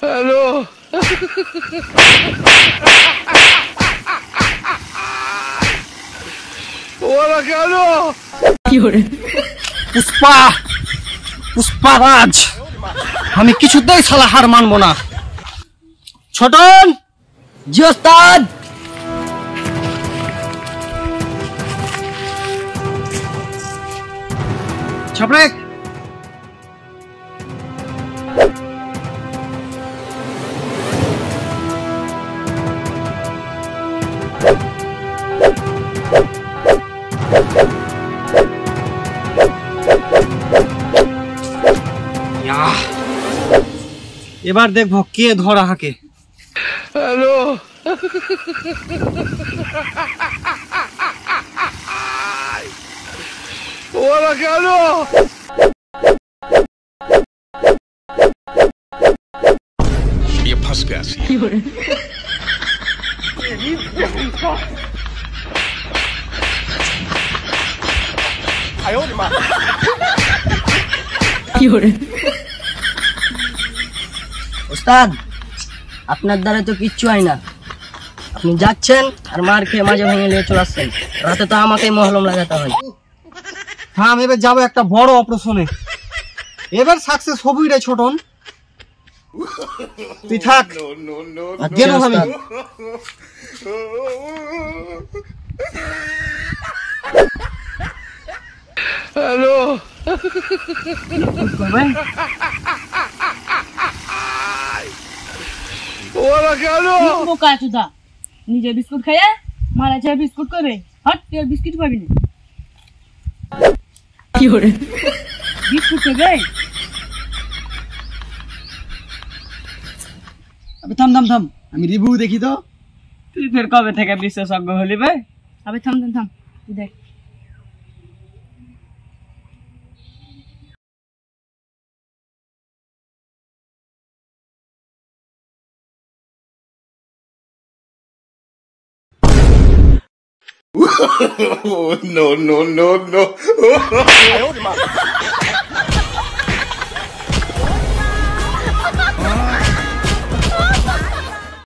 Hello ওরা কেন পুষ্পা পুষ্পারাজ আমি কিছুতেই শালা হার মানবো না। ছোটন জি ওস্তাদ। ছাপড়ে এবার দেখবো কে ধরা হাকে। হ্যালো ওরা কেন ये फंस गया सी ওস্তাদ আপনার দ্বারা তো কিচ্ছু হয় না, আপনি যাচ্ছেন আর মার খেয়ে মাঝে ভেঙে নিয়ে চলে আসছেন, রাতে তো আমাকেই মহলম লাগাতে হয়। হ্যাঁ আমি এবার যাবো একটা বড় অপারেশনে, এবার সাকসেস হবই রে ছোটন, তুই থাক গেলাম আমি। হ্যালো ওরা কেন বোকা চুদা নিজে বিস্কুট খাইয়া মারা যায় বিস্কুট করবে, হট তুই বিস্কুট পাবি না। বিস্কুট খাবে থাম থাম থাম আমি রিভিউ দেখি তো। তুই ফের কবে থেকে বিশেষজ্ঞ হলি ভাই? আবে থাম থাম থাম তুই দেখ। no no no no